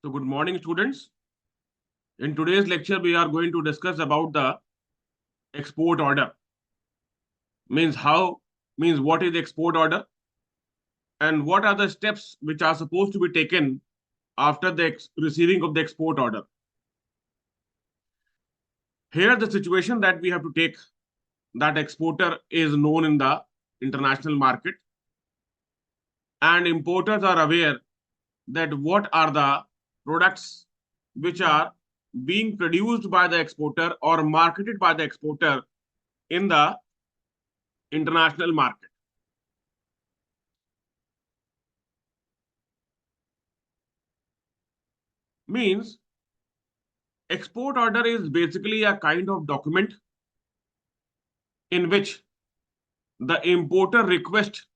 So good morning, students. In today's lecture, we are going to discuss about the export order. Means what is export order and what are the steps which are supposed to be taken after the receiving of the export order. Here, the situation that we have to take that exporter is known in the international market and importers are aware that what are the products which are being produced by the exporter or marketed by the exporter in the international market. Means export order is basically a kind of document in which the importer requests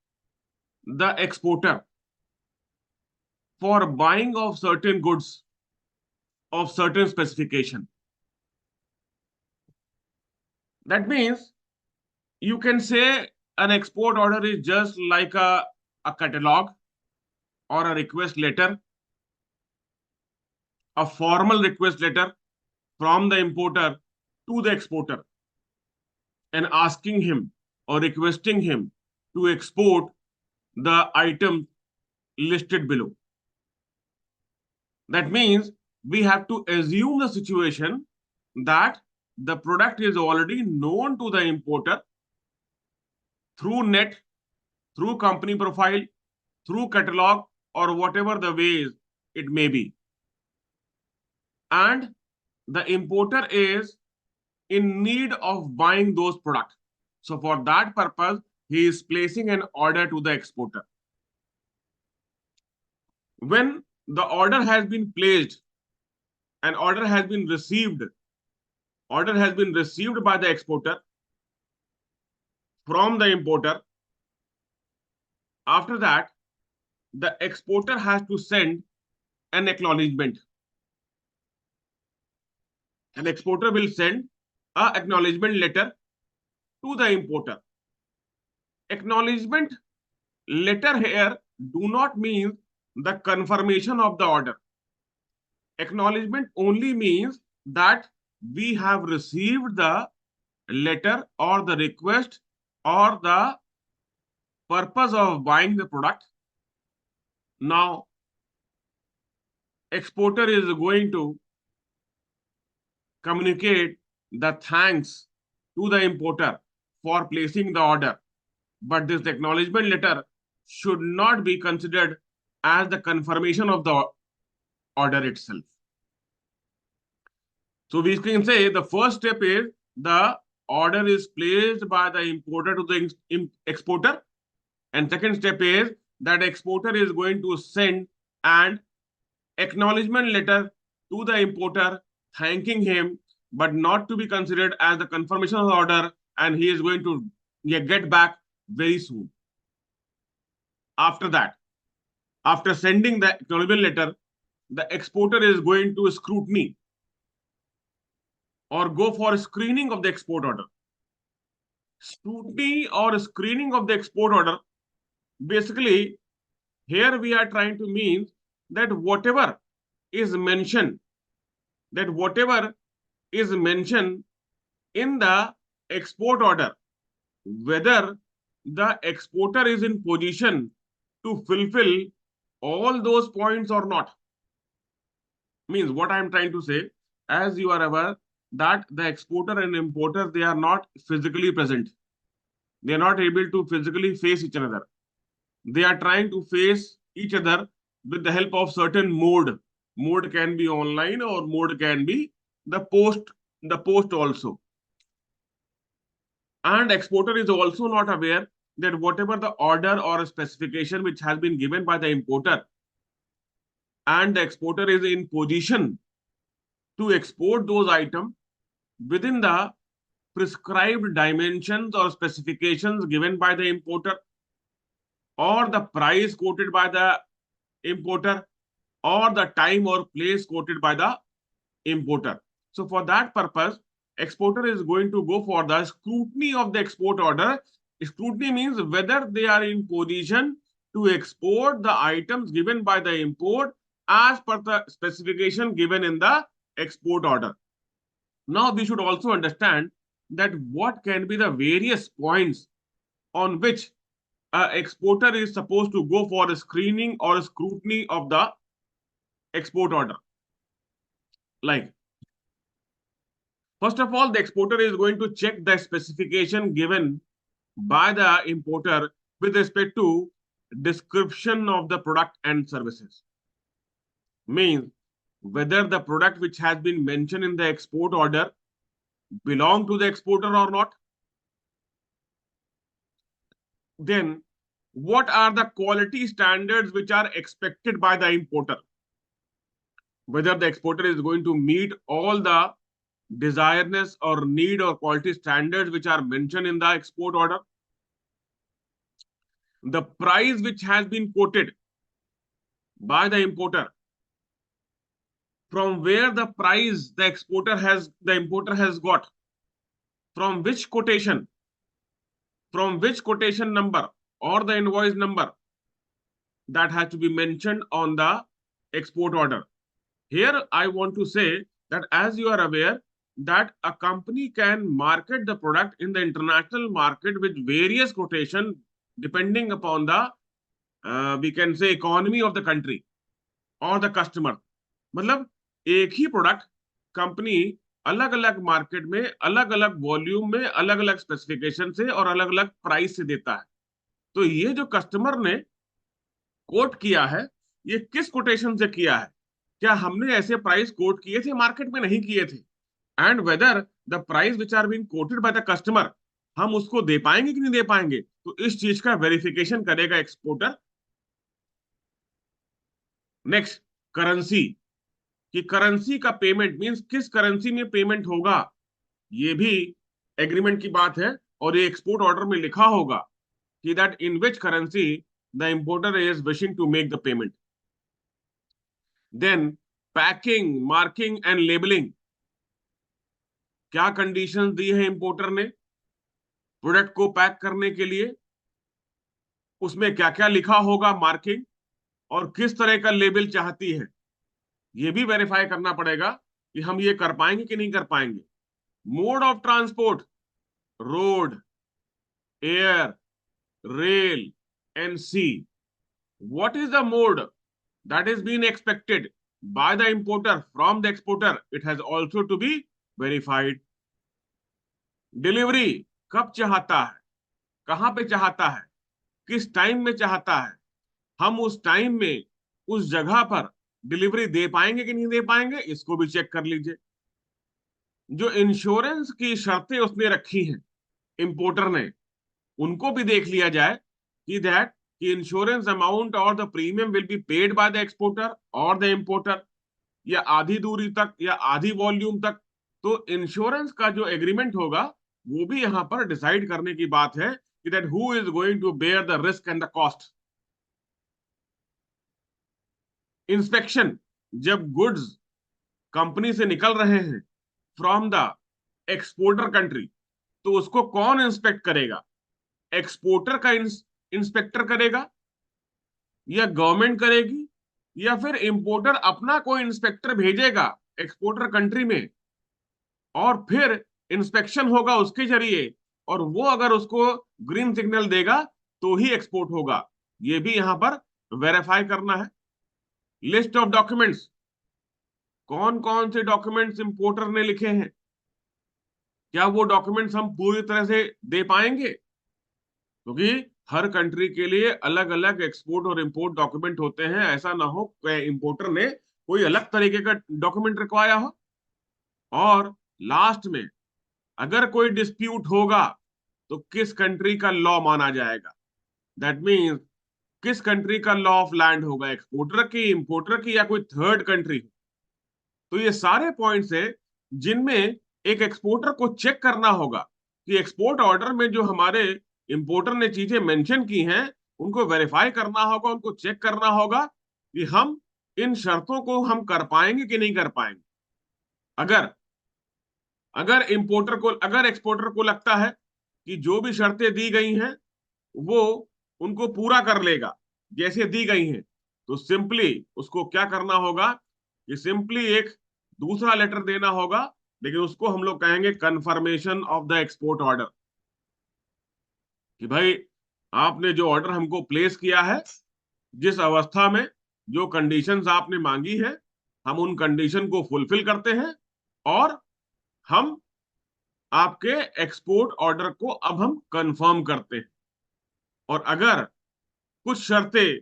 the exporter for buying of certain goods of certain specification. That means you can say an export order is just like a catalog or a request letter, a formal request letter from the importer to the exporter and asking him or requesting him to export the item listed below. That means we have to assume the situation that the product is already known to the importer through net, through company profile, through catalog, or whatever the ways it may be. And the importer is in need of buying those products. So for that purpose, he is placing an order to the exporter. When the order has been placed, an order has been received by the exporter from the importer. After that, the exporter has to send an acknowledgement. An exporter will send an acknowledgement letter to the importer. Acknowledgement letter here do not mean the confirmation of the order. Acknowledgement only means that we have received the letter or the request or the purpose of buying the product. Now, exporter is going to communicate the thanks to the importer for placing the order. But this acknowledgement letter should not be considered as the confirmation of the order itself. So we can say the first step is the order is placed by the importer to the exporter. And second step is that exporter is going to send an acknowledgement letter to the importer thanking him, but not to be considered as the confirmation of the order, and he is going to get back very soon. After that, after sending the acknowledgement letter, the exporter is going to scrutiny or go for screening of the export order. Scrutiny or screening of the export order, basically, here we are trying to mean that whatever is mentioned in the export order, whether the exporter is in position to fulfill all those points or not. Means what I am trying to say, as you are aware that the exporter and importer, they are not physically present. They are not able to physically face each other. They are trying to face each other with the help of certain mode. Mode can be online or mode can be the post also. And exporter is also not aware that whatever the order or specification which has been given by the importer, and the exporter is in position to export those items within the prescribed dimensions or specifications given by the importer, or the price quoted by the importer, or the time or place quoted by the importer. So for that purpose, exporter is going to go for the scrutiny of the export order. Scrutiny means whether they are in position to export the items given by the import as per the specification given in the export order. Now we should also understand that what can be the various points on which an exporter is supposed to go for a screening or a scrutiny of the export order. Like, first of all, the exporter is going to check the specification given by the importer with respect to description of the product and services. Means whether the product which has been mentioned in the export order belong to the exporter or not. Then what are the quality standards which are expected by the importer? Whether the exporter is going to meet all the desiredness or need or quality standards which are mentioned in the export order. The price which has been quoted by the importer, from where the price the importer has got, from which quotation number or the invoice number, that has to be mentioned on the export order. Here I want to say that as you are aware that a company can market the product in the international market with various quotation depending upon the we can say economy of the country or the customer. मतलब एक ही product company अलग अलग market में अलग अलग volume में अलग अलग स्पेसिफिकेशन से और अलग अलग प्राइस से देता है. तो ये जो कस्टमर ने कोट किया है ये किस कोटेशन से किया है? क्या हमने ऐसे प्राइस कोट किए थे मार्केट में? नहीं किए थे. And whether the price which are being quoted by the customer हम उसको दे पाएंगे कि नहीं दे पाएंगे, तो इस चीज का वेरिफिकेशन करेगा एक्सपोर्टर. नेक्स्ट, करेंसी, कि करेंसी का पेमेंट मींस किस करेंसी में पेमेंट होगा, ये भी एग्रीमेंट की बात है और ये एक्सपोर्ट ऑर्डर में लिखा होगा कि that in which currency the importer is wishing to make the payment. Then packing, marking and labelling, क्या कंडीशंस दी है इंपोर्टर ने प्रोडक्ट को पैक करने के लिए, उसमें क्या क्या लिखा होगा मार्किंग और किस तरह का लेबल चाहती है, ये भी वेरीफाई करना पड़ेगा कि हम ये कर पाएंगे कि नहीं कर पाएंगे. Mode of transport, road, air, rail and sea. What is the mode that is being expected by the importer from the exporter? It has also to be verified. Delivery कब चाहता है, कहां पे चाहता है, किस टाइम में चाहता है, हम उस टाइम में उस जगह पर डिलीवरी दे पाएंगे कि नहीं दे पाएंगे, इसको भी चेक कर लीजिए. जो इंश्योरेंस की शर्तें उसने रखी हैं इंपोर्टर ने, उनको भी देख लिया जाए कि दैट कि इंश्योरेंस अमाउंट और the premium will be paid by the exporter और द इंपोर्टर, या आधी दूरी तक या आधी वॉल्यूम तक. तो इंश्योरेंस का जो एग्रीमेंट होगा वो भी यहां पर डिसाइड करने की बात है कि that who is going to bear the risk and the cost. Inspection, जब गुड्स कंपनी से निकल रहे हैं फ्रॉम द एक्सपोर्टर कंट्री, तो उसको कौन इंस्पेक्ट करेगा? एक्सपोर्टर का इंस्पेक्टर करेगा या गवर्नमेंट करेगी या फिर इंपोर्टर अपना कोई इंस्पेक्टर भेजेगा एक्सपोर्टर कंट्री में और फिर इंस्पेक्शन होगा उसके जरिए, और वो अगर उसको ग्रीन सिग्नल देगा तो ही एक्सपोर्ट होगा. ये भी यहां पर वेरीफाई करना है. लिस्ट ऑफ डॉक्यूमेंट्स, कौन कौन से डॉक्यूमेंट्स इंपोर्टर ने लिखे हैं, क्या वो डॉक्यूमेंट्स हम पूरी तरह से दे पाएंगे? क्योंकि हर कंट्री के लिए अलग अलग एक्सपोर्ट और इंपोर्ट डॉक्यूमेंट होते हैं. ऐसा ना हो कि इंपोर्टर ने कोई अलग तरीके का डॉक्यूमेंट रिक्वाया हो. और लास्ट में अगर कोई डिस्प्यूट होगा तो किस कंट्री का लॉ माना जाएगा, दैट मीन्स किस कंट्री का लॉ ऑफ लैंड होगा, एक्सपोर्टर की, इंपोर्टर की, या कोई थर्ड कंट्री. तो ये सारे पॉइंट्स है जिनमें एक एक्सपोर्टर को चेक करना होगा कि एक्सपोर्ट ऑर्डर में जो हमारे इंपोर्टर ने चीजें मेंशन की हैं उनको वेरीफाई करना होगा, उनको चेक करना होगा कि हम इन शर्तों को हम कर पाएंगे कि नहीं कर पाएंगे. अगर अगर एक्सपोर्टर को लगता है कि जो भी शर्तें दी गई हैं वो उनको पूरा कर लेगा जैसे दी गई हैं, तो सिंपली उसको क्या करना होगा कि सिंपली एक दूसरा लेटर देना होगा, लेकिन उसको हम लोग कहेंगे confirmation of the export order, कि भाई आपने जो ऑर्डर हमको प्लेस किया है, जिस अवस्था में जो कंडीशंस आपने मांगी है, हम उन कंडीशन को फुलफिल करते हैं और हम आपके एक्सपोर्ट ऑर्डर को अब हम कंफर्म करते हैं। और अगर कुछ शर्तें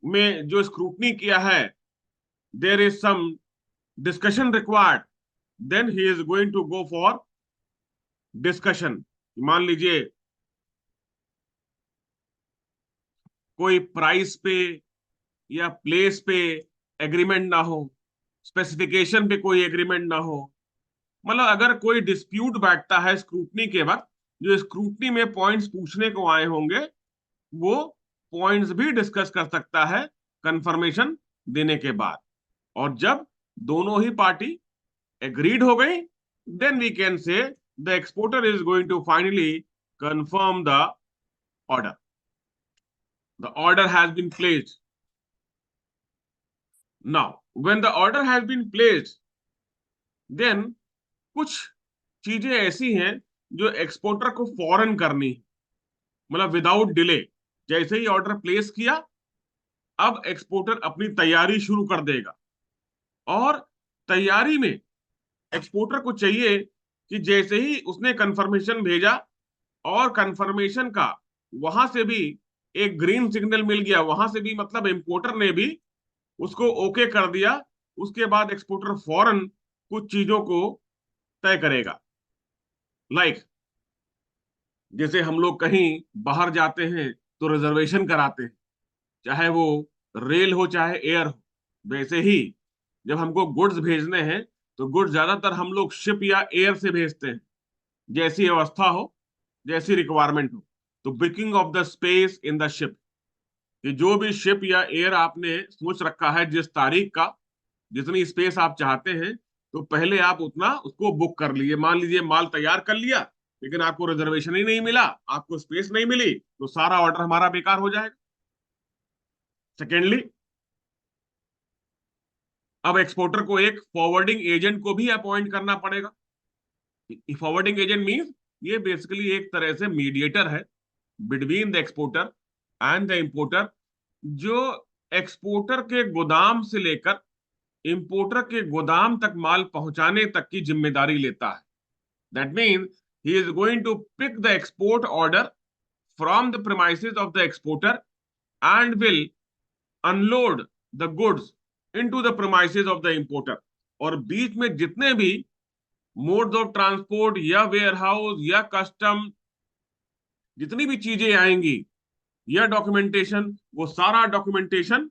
में जो स्क्रूटनी किया है, there is some discussion required, then he is going to go for discussion. मान लीजिए कोई प्राइस पे या प्लेस पे एग्रीमेंट ना हो, स्पेसिफिकेशन पे कोई एग्रीमेंट ना हो, मतलब अगर कोई डिस्प्यूट बैठता है स्क्रूटनी के वक्त, जो स्क्रूटनी में पॉइंट्स पूछने को आए होंगे, वो पॉइंट्स भी डिस्कस कर सकता है कंफर्मेशन देने के बाद। और जब दोनों ही पार्टी एग्रीड हो गई, then we can say the exporter is going to finally confirm the order. The order has been placed. Now when the order has been placed, then कुछ चीजें ऐसी हैं जो एक्सपोर्टर को फौरन करनी है, मतलब विदाउट डिले। जैसे ही ऑर्डर प्लेस किया, अब एक्सपोर्टर अपनी तैयारी शुरू कर देगा। और तैयारी में एक्सपोर्टर को चाहिए कि जैसे ही उसने कंफर्मेशन भेजा और कंफर्मेशन का वहां से भी एक ग्रीन सिग्नल मिल गया, वहां से भी मतलब इंपोर्टर ने भी उसको ओके कर दिया, उसके बाद एक्सपोर्टर फौरन कुछ चीजों को तय करेगा। लाइक जैसे हम लोग कहीं बाहर जाते हैं तो रिजर्वेशन कराते हैं, चाहे वो रेल हो चाहे एयर हो। वैसे ही जब हमको गुड्स भेजने हैं तो गुड्स ज्यादातर हम लोग शिप या एयर से भेजते हैं, जैसी अवस्था हो, जैसी रिक्वायरमेंट हो। तो booking of the space in the ship, कि जो भी शिप या एयर आपने सोच रखा है, जिस तारीख का जितनी स्पेस आप चाहते हैं, तो पहले आप उतना उसको बुक कर लिए। मान लीजिए माल तैयार कर लिया, लेकिन आपको रिजर्वेशन ही नहीं मिला, आपको स्पेस नहीं मिली, तो सारा ऑर्डर हमारा बेकार हो जाएगा। सेकेंडली, अब एक्सपोर्टर को एक फॉरवर्डिंग एजेंट को भी अपॉइंट करना पड़ेगा। फॉरवर्डिंग एजेंट मींस ये बेसिकली एक तरह से मीडिएटर है between the exporter and the importer, जो एक्सपोर्टर के गोदाम से लेकर इंपोर्टर के गोदाम तक माल पहुंचाने तक की जिम्मेदारी लेता है। That means he is going to pick the export order from the premises of the exporter and will unload the goods into the premises of the importer. और बीच में जितने भी मोड्स ऑफ ट्रांसपोर्ट या वेयर हाउस या custom, जितनी भी चीजें आएंगी या डॉक्यूमेंटेशन, वो सारा डॉक्यूमेंटेशन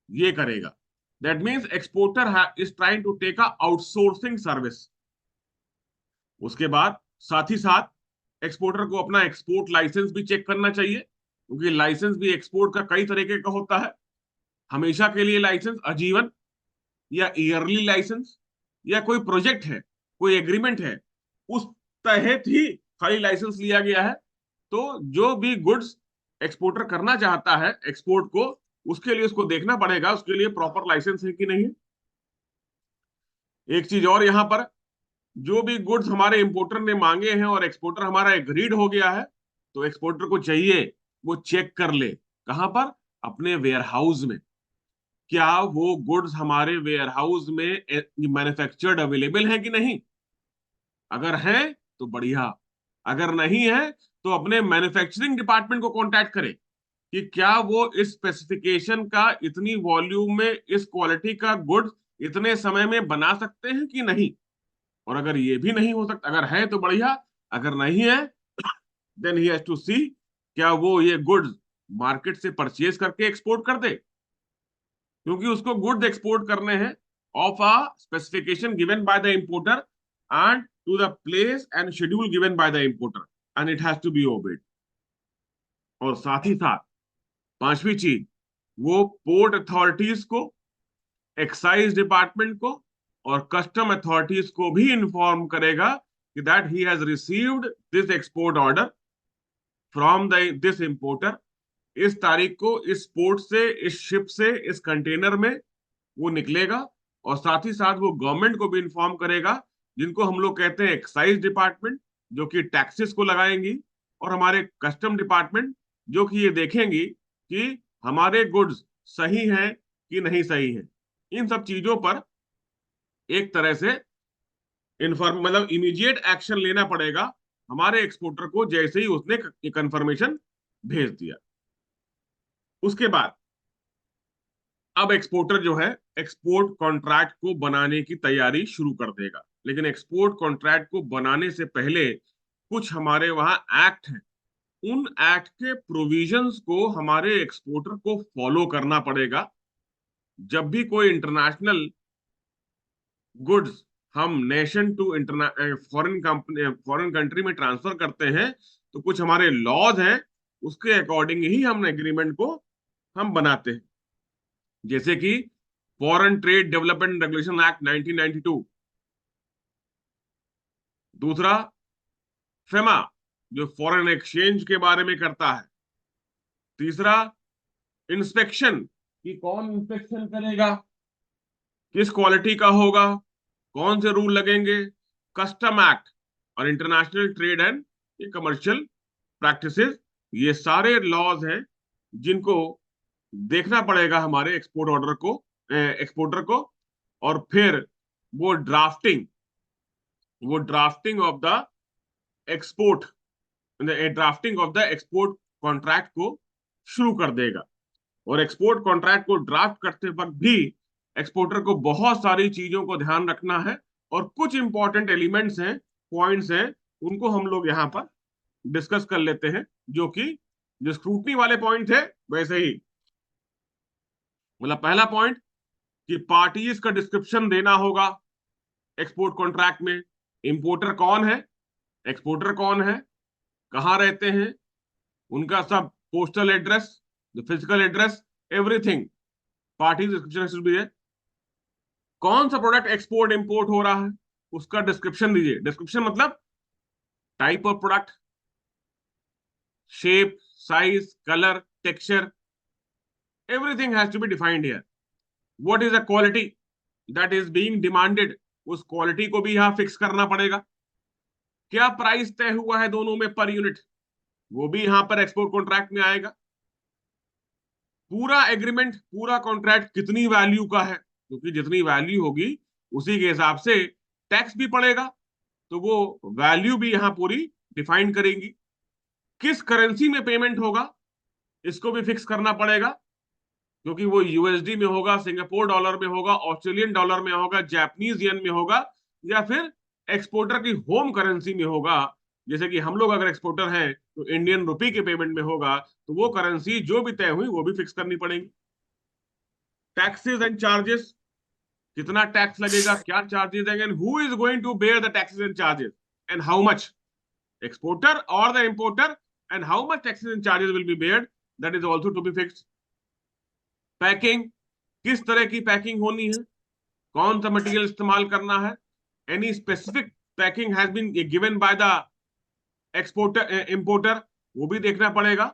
ये करेगा। That means exporter is trying to take a outsourcing service. उसके बाद साथ ही साथ एक्सपोर्टर को अपना एक्सपोर्ट लाइसेंस भी चेक करना चाहिए, क्योंकि लाइसेंस भी एक्सपोर्ट का कई तरीके का होता है। हमेशा के लिए लाइसेंस, आजीवन, या ईयरली लाइसेंस, या कोई प्रोजेक्ट है, कोई एग्रीमेंट है, उस तहत ही खाली लाइसेंस लिया गया है। तो जो भी गुड्स एक्सपोर्टर करना चाहता है एक्सपोर्ट को, उसके लिए उसको देखना पड़ेगा उसके लिए प्रॉपर लाइसेंस है कि नहीं। एक चीज और यहां पर, जो भी गुड्स हमारे इंपोर्टर ने मांगे हैं और एक्सपोर्टर हमारा एग्रीड हो गया है, तो एक्सपोर्टर को चाहिए वो चेक कर ले, कहां पर, अपने वेयर हाउस में, क्या वो गुड्स हमारे वेयर हाउस में मैन्युफैक्चर्ड अवेलेबल है कि नहीं। अगर है तो बढ़िया, अगर नहीं है तो अपने मैन्युफैक्चरिंग डिपार्टमेंट को कांटेक्ट करें कि क्या वो इस स्पेसिफिकेशन का, इतनी वॉल्यूम में, इस क्वालिटी का गुड्स इतने समय में बना सकते हैं कि नहीं। और अगर ये भी नहीं हो सकता, अगर है तो बढ़िया, अगर नहीं है then he has to see क्या वो ये गुड्स मार्केट से परचेज करके एक्सपोर्ट कर दे, क्योंकि उसको गुड्स एक्सपोर्ट करने हैं of a specification given by the importer and to the place and schedule given by the importer, and it has to be obeyed. और साथ ही साथ पांचवी चीज, वो पोर्ट अथॉरिटीज को, एक्साइज डिपार्टमेंट को और कस्टम अथॉरिटीज को भी इन्फॉर्म करेगा कि that he has received this export order from the this importer इस तारीख को इस पोर्ट से, इस शिप से, इस कंटेनर में वो निकलेगा, और साथ ही साथ वो गवर्नमेंट को भी इन्फॉर्म करेगा, जिनको हम लोग कहते हैं एक्साइज डिपार्टमेंट, जो कि टैक्सेस को लगाएंगी, और हमारे कस्टम डिपार्टमेंट, जो कि ये देखेंगी कि हमारे गुड्स सही हैं कि नहीं सही हैं। इन सब चीजों पर एक तरह से इन्फॉर्म मतलब इमीडिएट एक्शन लेना पड़ेगा हमारे एक्सपोर्टर को, जैसे ही उसने कंफर्मेशन भेज दिया। उसके बाद अब एक्सपोर्टर जो है एक्सपोर्ट कॉन्ट्रैक्ट को बनाने की तैयारी शुरू कर देगा। लेकिन एक्सपोर्ट कॉन्ट्रैक्ट को बनाने से पहले कुछ हमारे वहां एक्ट हैं, उन एक्ट के प्रोविजंस को हमारे एक्सपोर्टर को फॉलो करना पड़ेगा। जब भी कोई इंटरनेशनल गुड्स हम nation to foreign company, foreign country में ट्रांसफर करते हैं, तो कुछ हमारे लॉज हैं, उसके अकॉर्डिंग ही हम एग्रीमेंट को हम बनाते हैं। जैसे कि foreign trade development regulation act 1992, दूसरा फेमा जो फॉरेन एक्सचेंज के बारे में करता है, तीसरा इंस्पेक्शन कि कौन इंस्पेक्शन करेगा, किस क्वालिटी का होगा, कौन से रूल लगेंगे, कस्टम एक्ट और इंटरनेशनल ट्रेड एंड ये कमर्शियल प्रैक्टिसेस, ये सारे लॉज हैं जिनको देखना पड़ेगा हमारे एक्सपोर्ट ऑर्डर को, एक्सपोर्टर को। और फिर वो drafting of the export, drafting of the export contract को शुरू कर देगा। और एक्सपोर्ट कॉन्ट्रैक्ट को ड्राफ्ट करते वक्त भी एक्सपोर्टर को बहुत सारी चीजों को ध्यान रखना है, और कुछ इंपॉर्टेंट एलिमेंट्स हैं, पॉइंट्स हैं, उनको हम लोग यहाँ पर डिस्कस कर लेते हैं, जो कि जो स्क्रूटनी वाले पॉइंट थे वैसे ही। मतलब पहला पॉइंट कि पार्टीज का डिस्क्रिप्शन देना होगा एक्सपोर्ट कॉन्ट्रैक्ट में। इंपोर्टर कौन है, एक्सपोर्टर कौन है, कहाँ रहते हैं, उनका सब postal address, physical address, everything parties description should be है। कौन सा प्रोडक्ट एक्सपोर्ट इंपोर्ट हो रहा है उसका डिस्क्रिप्शन दीजिए। डिस्क्रिप्शन मतलब type of product, shape, size, colour, texture, everything has to be defined here. What is the quality that is being demanded, उस क्वालिटी को भी यहां फिक्स करना पड़ेगा। क्या प्राइस तय हुआ है दोनों में पर यूनिट, वो भी यहां पर एक्सपोर्ट कॉन्ट्रैक्ट में आएगा। पूरा एग्रीमेंट, पूरा कॉन्ट्रैक्ट कितनी वैल्यू का है, क्योंकि जितनी वैल्यू होगी उसी के हिसाब से टैक्स भी पड़ेगा, तो वो वैल्यू भी यहां पूरी डिफाइन करेंगी। किस करेंसी में पेमेंट होगा इसको भी फिक्स करना पड़ेगा, क्योंकि वो यूएसडी में होगा, सिंगापुर डॉलर में होगा, ऑस्ट्रेलियन डॉलर में होगा, जापानीज येन में होगा, या फिर एक्सपोर्टर की होम करेंसी में होगा। जैसे कि हम लोग अगर एक्सपोर्टर हैं तो इंडियन रुपी के पेमेंट में होगा, तो वो करेंसी जो भी तय हुई वो भी फिक्स करनी पड़ेगी। टैक्सेस एंड चार्जेस, कितना टैक्स लगेगा, क्या चार्जेस है, and who is going to bear the taxes and charges and how much, exporter और the importer, and how much taxes and charges will be beared, that is also to be fixed. Packing, किस तरह की packing होनी है, कौन सा material इस्तेमाल करना है, any specific packing has been given by the exporter importer, वो भी देखना पड़ेगा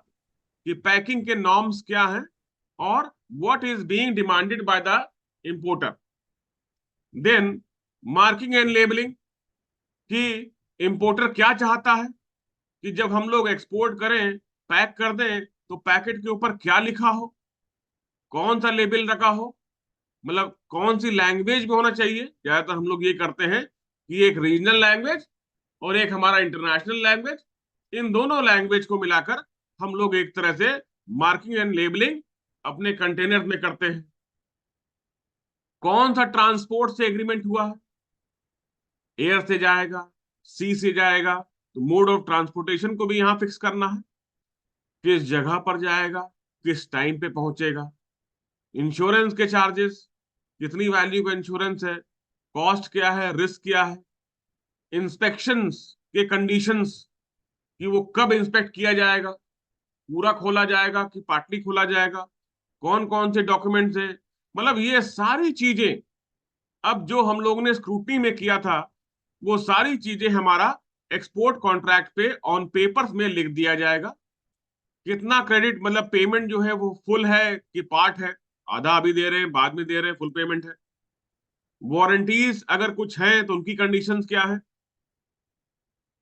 कि पैकिंग के नॉर्म्स क्या हैं और what is being demanded by the importer. Then marking and labelling, कि इंपोर्टर क्या चाहता है कि जब हम लोग एक्सपोर्ट करें, पैक कर दें, तो पैकेट के ऊपर क्या लिखा हो, कौन सा लेबल रखा हो, मतलब कौन सी लैंग्वेज में होना चाहिए। ज्यादातर हम लोग ये करते हैं कि एक रीजनल लैंग्वेज और एक हमारा इंटरनेशनल लैंग्वेज, इन दोनों लैंग्वेज को मिलाकर हम लोग एक तरह से मार्किंग एंड लेबलिंग अपने कंटेनर में करते हैं। कौन सा ट्रांसपोर्ट से एग्रीमेंट हुआ है, एयर से जाएगा, सी से जाएगा, तो मोड ऑफ ट्रांसपोर्टेशन को भी यहां फिक्स करना है, किस जगह पर जाएगा, किस टाइम पे पहुंचेगा। इंश्योरेंस के चार्जेस, कितनी वैल्यू का इंश्योरेंस है, कॉस्ट क्या है, रिस्क क्या है। इंस्पेक्शंस के कंडीशंस, कि वो कब इंस्पेक्ट किया जाएगा, पूरा खोला जाएगा कि पार्टली खोला जाएगा, कौन कौन से डॉक्यूमेंट्स हैं, मतलब ये सारी चीजें अब जो हम लोगों ने स्क्रूटनी में किया था, वो सारी चीजें हमारा एक्सपोर्ट कॉन्ट्रैक्ट पे ऑन पेपर्स में लिख दिया जाएगा कितना क्रेडिट, मतलब पेमेंट जो है वो फुल है कि पार्ट है, आधा अभी दे रहे हैं बाद में दे रहे हैं, फुल पेमेंट है। वारंटीज अगर कुछ है तो उनकी कंडीशंस क्या है।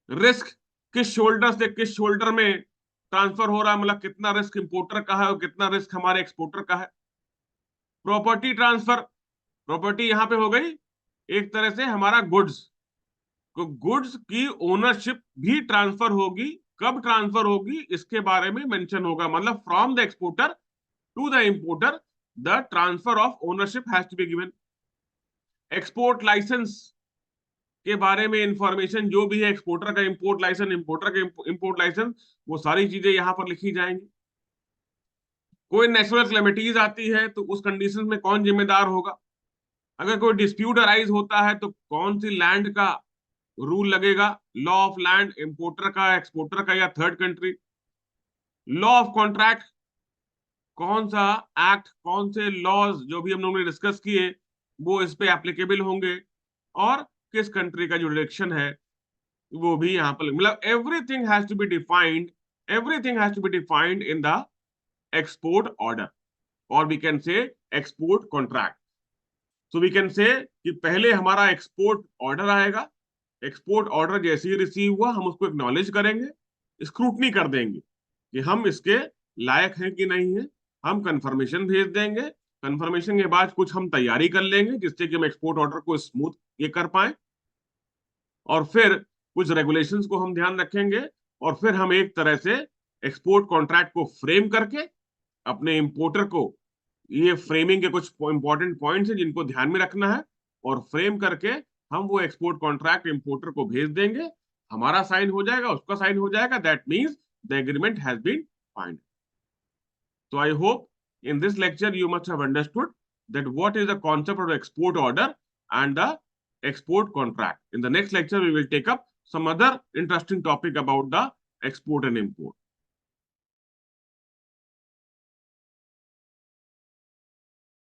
रिस्क किस शोल्डर से किस शोल्डर में ट्रांसफर हो रहा है, मतलब कितना रिस्क इंपोर्टर का है और कितना रिस्क हमारे एक्सपोर्टर का है। प्रॉपर्टी ट्रांसफर, प्रॉपर्टी यहां पे हो गई एक तरह से हमारा गुड्स, तो गुड्स की ओनरशिप भी ट्रांसफर होगी। कब ट्रांसफर होगी इसके बारे में मेंशन होगा, मतलब from the exporter to the importer the transfer of ownership has to be given. Export licence के बारे में इंफॉर्मेशन जो भी है, एक्सपोर्टर का इंपोर्ट लाइसेंस, इंपोर्टर का इंपोर्ट लाइसेंस, वो सारी चीजें यहां पर लिखी जाएंगी। कोई नेचुरल क्लेमिटीज आती है तो उस कंडीशन में कौन जिम्मेदार होगा। अगर कोई डिस्प्यूट अराइज होता है तो कौन सी लैंड का रूल लगेगा, लॉ ऑफ लैंड, इंपोर्टर का, एक्सपोर्टर का, या third country. Law of contract, कौन सा एक्ट, कौन से लॉज जो भी हम लोगों ने डिस्कस किए वो इस पे एप्लीकेबल होंगे, और किस कंट्री का जो डायरेक्शन है वो भी यहाँ पर, मतलब everything has to be defined, everything has to be defined in the export order, और we can say export contract. So we can say कि पहले हमारा एक्सपोर्ट ऑर्डर आएगा, एक्सपोर्ट ऑर्डर जैसे ही रिसीव हुआ हम उसको एक्नॉलेज करेंगे, स्क्रूटनी कर देंगे कि हम इसके लायक हैं कि नहीं है, हम कंफर्मेशन भेज देंगे। कंफर्मेशन के बाद कुछ हम तैयारी कर लेंगे जिससे कि हम एक्सपोर्ट ऑर्डर को स्मूथ ये कर पाए, और फिर कुछ रेगुलेशंस को हम ध्यान रखेंगे, और फिर हम एक तरह से एक्सपोर्ट कॉन्ट्रैक्ट को फ्रेम करके अपने इंपोर्टर को, ये फ्रेमिंग के कुछ इंपॉर्टेंट पॉइंट्स हैं जिनको ध्यान में रखना है, और फ्रेम करके हम वो एक्सपोर्ट कॉन्ट्रैक्ट इंपोर्टर को भेज देंगे, हमारा साइन हो जाएगा, उसका साइन हो जाएगा, that means the agreement has been find. So I hope in this lecture you must have understood that what is the concept of the export order and the export contract. In the next lecture we will take up some other interesting topic about the export and import.